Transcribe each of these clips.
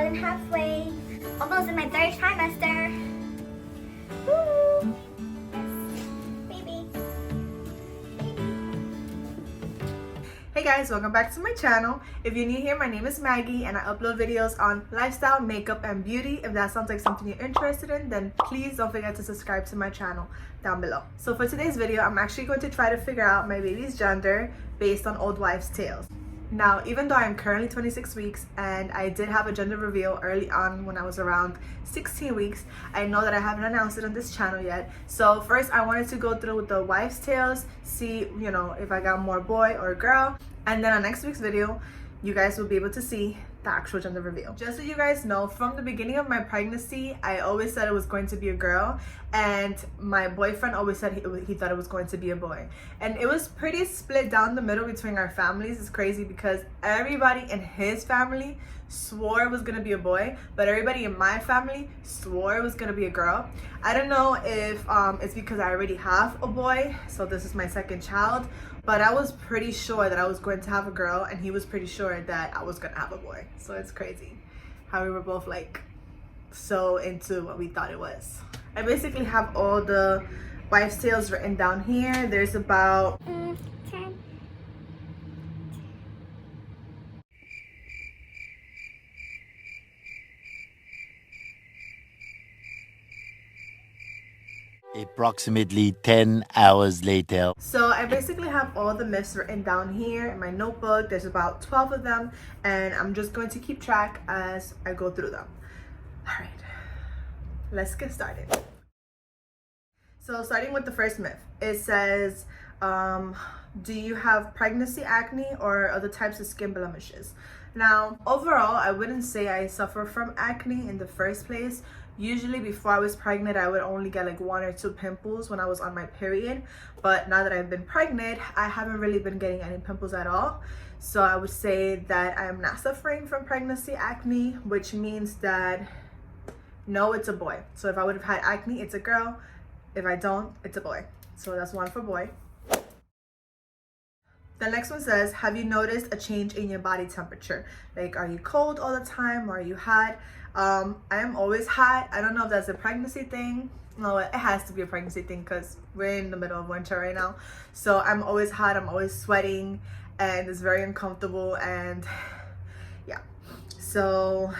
than halfway. Almost in my third trimester. Woo! Yes, baby. Hey guys, welcome back to my channel. If you're new here, my name is Maggie and I upload videos on lifestyle, makeup, and beauty. If that sounds like something you're interested in, then please don't forget to subscribe to my channel down below. So for today's video, I'm actually going to try to figure out my baby's gender based on old wives' tales. Now, even though I'm currently 26 weeks and I did have a gender reveal early on when I was around 16 weeks, I know that I haven't announced it on this channel yet. So first I wanted to go through the wives' tales, see, if I got more boy or girl. And then on next week's video, you guys will be able to see the actual gender reveal. Just so you guys know, from the beginning of my pregnancy, I always said it was going to be a girl, and my boyfriend always said he thought it was going to be a boy. And it was pretty split down the middle between our families. It's crazy because everybody in his family swore it was gonna be a boy, but everybody in my family swore it was gonna be a girl. I don't know if it's because I already have a boy, so this is my second child, but I was pretty sure that I was going to have a girl, and he was pretty sure that I was gonna have a boy. So it's crazy how we were both like so into what we thought it was. I basically have all the wives' tales written down here. There's about 10. Approximately 10 hours later. So I basically have all the myths written down here in my notebook. There's about 12 of them, and I'm just going to keep track as I go through them. All right, let's get started. So starting with the first myth, it says, do you have pregnancy acne or other types of skin blemishes? Now, overall, I wouldn't say I suffer from acne in the first place. Usually before I was pregnant, I would only get like 1 or 2 pimples when I was on my period. But now that I've been pregnant, I haven't really been getting any pimples at all. So I would say that I am not suffering from pregnancy acne, which means that no, it's a boy. So if I would have had acne, it's a girl. If I don't, it's a boy. So that's 1 for boy. The next one says, have you noticed a change in your body temperature? Like, are you cold all the time, or are you hot? I am always hot. I don't know if that's a pregnancy thing. No, it has to be a pregnancy thing because we're in the middle of winter right now. So I'm always hot, I'm always sweating, and it's very uncomfortable. And yeah, so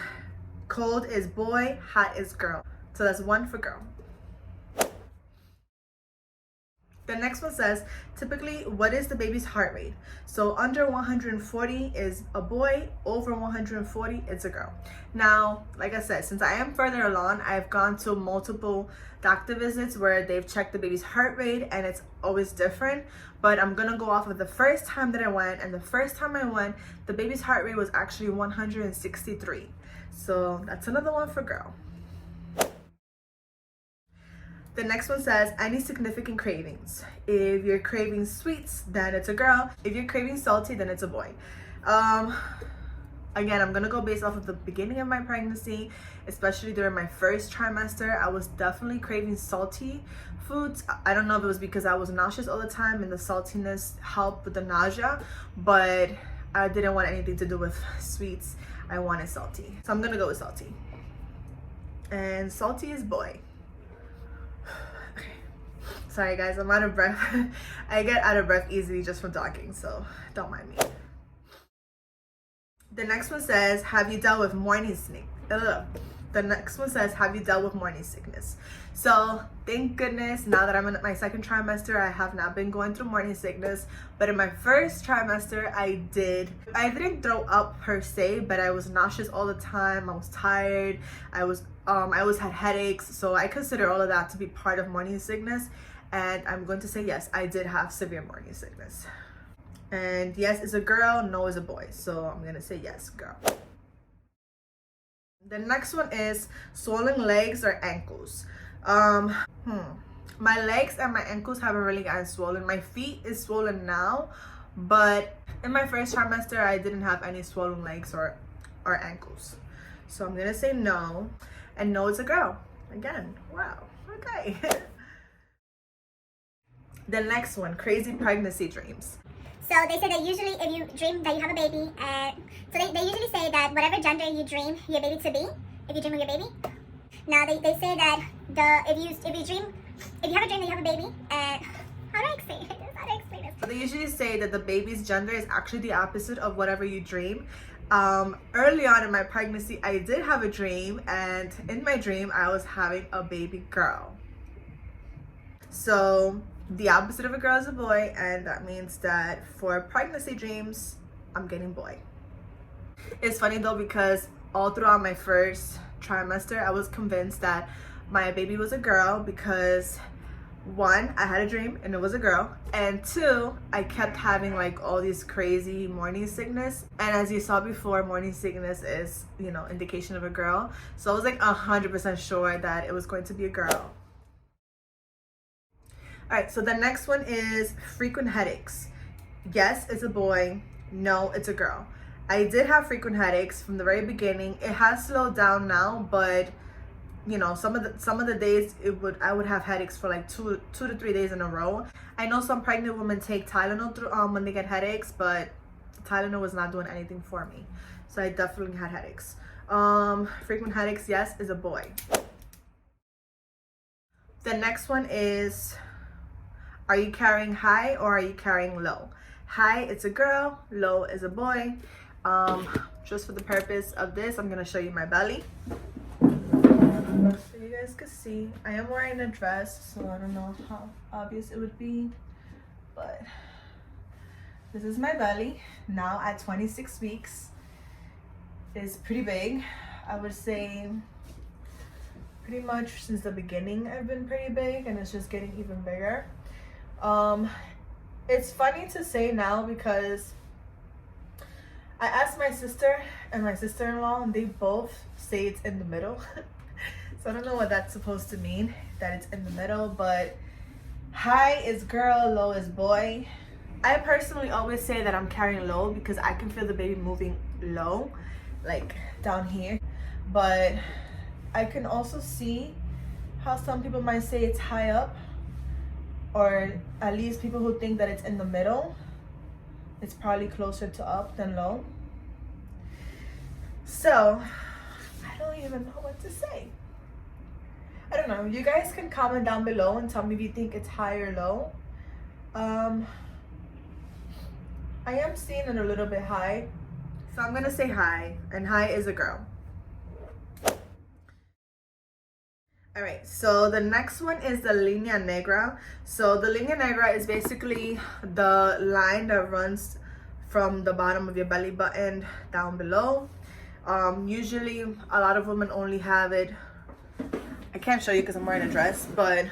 cold is boy, hot is girl. So that's 1 for girl. The next one says, typically, what is the baby's heart rate? So under 140 is a boy, over 140 it's a girl. Now, like I said, since I am further along, I've gone to multiple doctor visits where they've checked the baby's heart rate, and it's always different. But I'm gonna go off of the first time that I went, and the first time I went, the baby's heart rate was actually 163. So that's another 1 for girl. The next one says, any significant cravings? If you're craving sweets, then it's a girl. If you're craving salty, then it's a boy. Again, I'm gonna go based off of the beginning of my pregnancy, especially during my first trimester. I was definitely craving salty foods. I don't know if it was because I was nauseous all the time and the saltiness helped with the nausea, but I didn't want anything to do with sweets. I wanted salty. So I'm gonna go with salty. And salty is boy. Sorry guys, I'm out of breath. I get out of breath easily just from talking, so don't mind me. The next one says, have you dealt with morning sickness? The next one says, have you dealt with morning sickness? So thank goodness, now that I'm in my second trimester, I have not been going through morning sickness. But in my first trimester, I didn't throw up per se, but I was nauseous all the time. I was tired. I always had headaches. So I consider all of that to be part of morning sickness. And I'm going to say yes, I did have severe morning sickness. And yes, it's a girl, no, it's a boy. So I'm gonna say yes, girl. The next one is swollen legs or ankles. My legs and my ankles haven't really gotten swollen. My feet is swollen now, but in my first trimester, I didn't have any swollen legs or ankles. So I'm gonna say no, and no, it's a girl. Again, wow, okay. The next one, crazy pregnancy dreams. So they say that usually if you dream that you have a baby, and so they usually say that whatever gender you dream your baby to be, if you dream of your baby. Now they say that if you have a dream that you have a baby, and how do I explain it? How do I explain this? They usually say that the baby's gender is actually the opposite of whatever you dream. Early on in my pregnancy, I did have a dream, and in my dream, I was having a baby girl. So the opposite of a girl is a boy, and that means that for pregnancy dreams, I'm getting boy. It's funny though, because all throughout my first trimester, I was convinced that my baby was a girl because 1, I had a dream and it was a girl, and 2, I kept having like all these crazy morning sickness, and as you saw before, morning sickness is, you know, indication of a girl. So I was like 100% sure that it was going to be a girl. All right, so the next one is frequent headaches. Yes, it's a boy. No, it's a girl. I did have frequent headaches from the very beginning. It has slowed down now, but you know, some of the days I would have headaches for like two to 3 days in a row. I know some pregnant women take Tylenol when they get headaches, but Tylenol was not doing anything for me. So I definitely had headaches. Frequent headaches, yes, is a boy. The next one is, are you carrying high or are you carrying low? High, it's a girl. Low is a boy. Just for the purpose of this, I'm gonna show you my belly. So you guys can see, I am wearing a dress, so I don't know how obvious it would be, but this is my belly now at 26 weeks. It's pretty big. I would say pretty much since the beginning I've been pretty big, and it's just getting even bigger. It's funny to say now because I asked my sister and my sister-in-law, and they both say it's in the middle. So I don't know what that's supposed to mean, that it's in the middle, but high is girl, low is boy. I personally always say that I'm carrying low because I can feel the baby moving low, like down here. But I can also see how some people might say it's high up, or at least people who think that it's in the middle. It's probably closer to up than low. So I don't even know what to say. I don't know. You guys can comment down below and tell me if you think it's high or low. I am seeing it a little bit high, so I'm gonna say high, and high is a girl. All right, so the next one is the Linganera. So the Linganera is basically the line that runs from the bottom of your belly button down below. Usually a lot of women only have it, I can't show you because I'm wearing a dress, but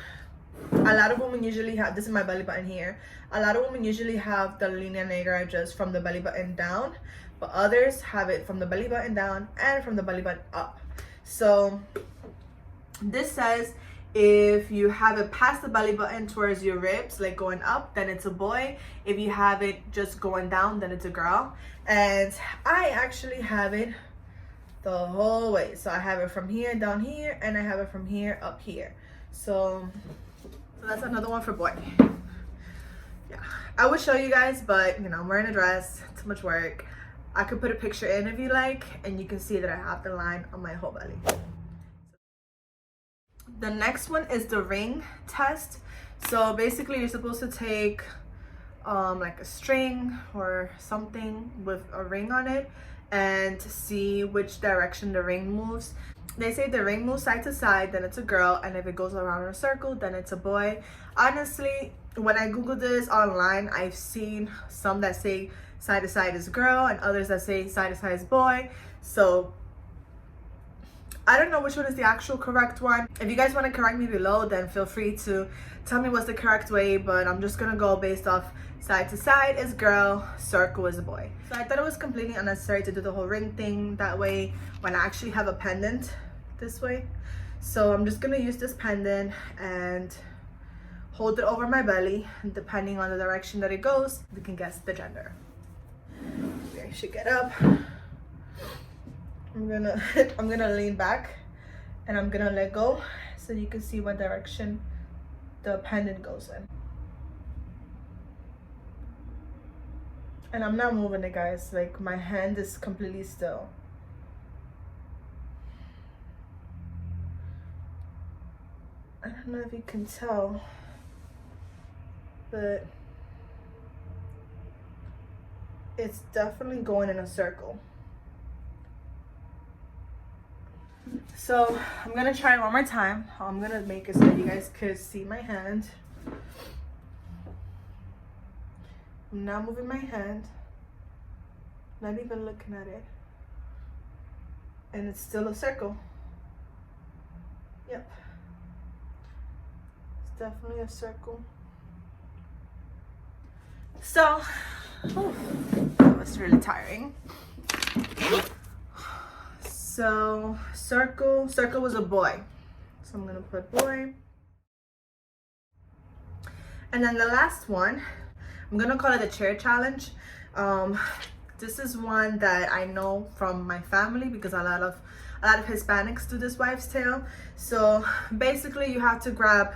a lot of women usually have, this is my belly button here, a lot of women usually have the Linganera just from the belly button down, but others have it from the belly button down and from the belly button up. So this says if you have it past the belly button towards your ribs, like going up, then it's a boy. If you have it just going down, then it's a girl. And I actually have it the whole way. So I have it from here down here, and I have it from here up here. So that's another one for boy. Yeah, I would show you guys, but you know, I'm wearing a dress, too much work. I could put a picture in if you like, and you can see that I have the line on my whole belly. The next one is the ring test. So basically you're supposed to take like a string or something with a ring on it and see which direction the ring moves. They say the ring moves side to side, then it's a girl, and if it goes around in a circle, then it's a boy. Honestly, when I googled this online, I've seen some that say side to side is girl and others that say side to side is boy. So I don't know which one is the actual correct one. If you guys want to correct me below, then feel free to tell me what's the correct way, but I'm just gonna go based off side to side is girl, circle is a boy. So I thought it was completely unnecessary to do the whole ring thing that way when I actually have a pendant this way. So I'm just gonna use this pendant and hold it over my belly, and depending on the direction that it goes, we can guess the gender. Okay, I should get up. I'm gonna lean back and I'm gonna let go so you can see what direction the pendant goes in. And I'm not moving it, guys. Like, my hand is completely still. I don't know if you can tell, but it's definitely going in a circle. So I'm gonna try it one more time. I'm gonna make it so that you guys could see my hand. I'm not moving my hand, not even looking at it, and it's still a circle. Yep, it's definitely a circle. So, that was really tiring. So circle was a boy, so I'm gonna put boy. And then the last one, I'm gonna call it a chair challenge. This is one that I know from my family because a lot of Hispanics do this wives' tale. So basically you have to grab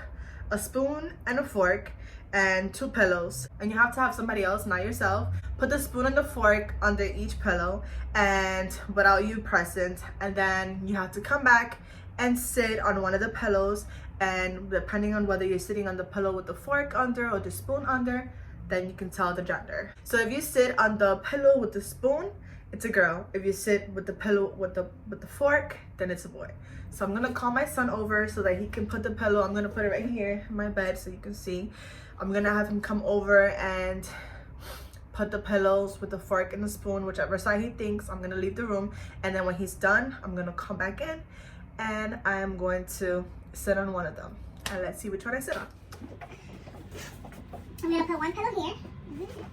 a spoon and a fork and 2 pillows, and you have to have somebody else, not yourself, put the spoon and the fork under each pillow and without you present, and then you have to come back and sit on one of the pillows, and depending on whether you're sitting on the pillow with the fork under or the spoon under, then you can tell the gender. So if you sit on the pillow with the spoon, it's a girl. If you sit with the pillow with the fork, then it's a boy. So I'm gonna call my son over so that he can put the pillow. I'm gonna put it right here in my bed so you can see. I'm gonna have him come over and put the pillows with the fork and the spoon, whichever side he thinks. I'm gonna leave the room, and then when he's done, I'm gonna come back in and I am going to sit on one of them, and let's see which one I sit on. I'm gonna put one pillow here,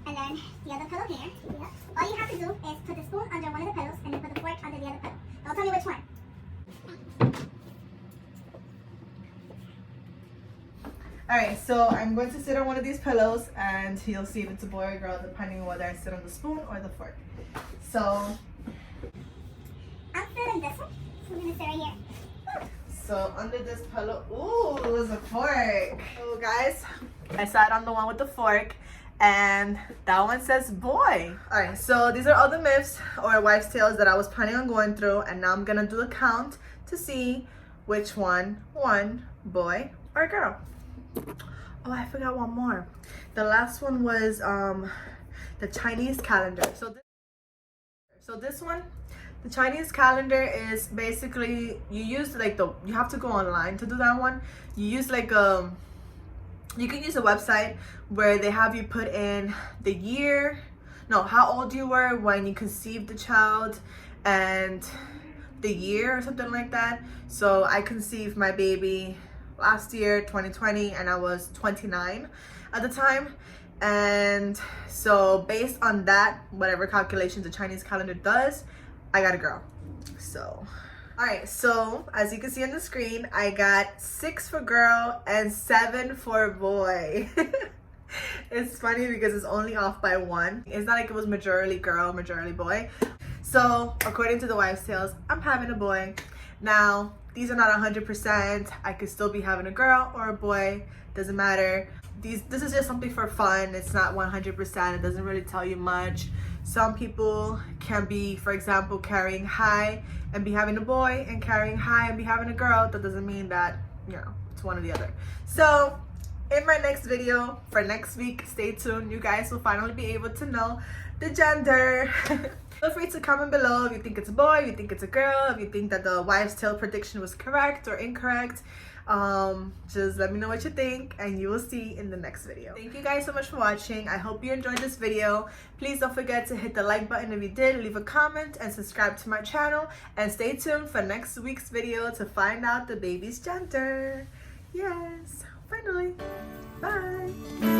and then the other pillow here. Yeah. All you have to do is put the spoon under one of the pillows and then put the fork under the other pillow. Don't tell me which one. Alright, so I'm going to sit on one of these pillows and he'll see if it's a boy or girl depending on whether I sit on the spoon or the fork. So I'm sitting this one, so I'm gonna sit right here. So under this pillow, ooh, there's a fork. So guys, I sat on the one with the fork and that one says boy. Alright, so these are all the myths or wives' tales that I was planning on going through, and now I'm gonna do the count to see which one boy or girl. Oh, I forgot one more. The last one was the Chinese calendar. So this one, the Chinese calendar is basically, you use like you have to go online to do that one. You use like you can use a website where they have you put in the year, how old you were when you conceived the child and the year or something like that. So I conceived my baby last year, 2020, and I was 29 at the time. And so based on that, whatever calculations the Chinese calendar does, I got a girl. So alright, so as you can see on the screen, I got 6 for girl and 7 for boy. It's funny because it's only off by 1. It's not like it was majority girl, majority boy. So according to the wives' tales, I'm having a boy. Now these are not 100%. I could still be having a girl or a boy, doesn't matter. This is just something for fun. It's not 100%. It doesn't really tell you much. Some people can be, for example, carrying high and be having a boy, and carrying high and be having a girl. That doesn't mean that, it's one or the other. So in my next video for next week, stay tuned. You guys will finally be able to know the gender. Feel free to comment below if you think it's a boy, if you think it's a girl, if you think that the wives' tale prediction was correct or incorrect. Just let me know what you think, and you will see in the next video. Thank you guys so much for watching. I hope you enjoyed this video. Please don't forget to hit the like button if you did, leave a comment, and subscribe to my channel, and stay tuned for next week's video to find out the baby's gender. Yes, finally. Bye.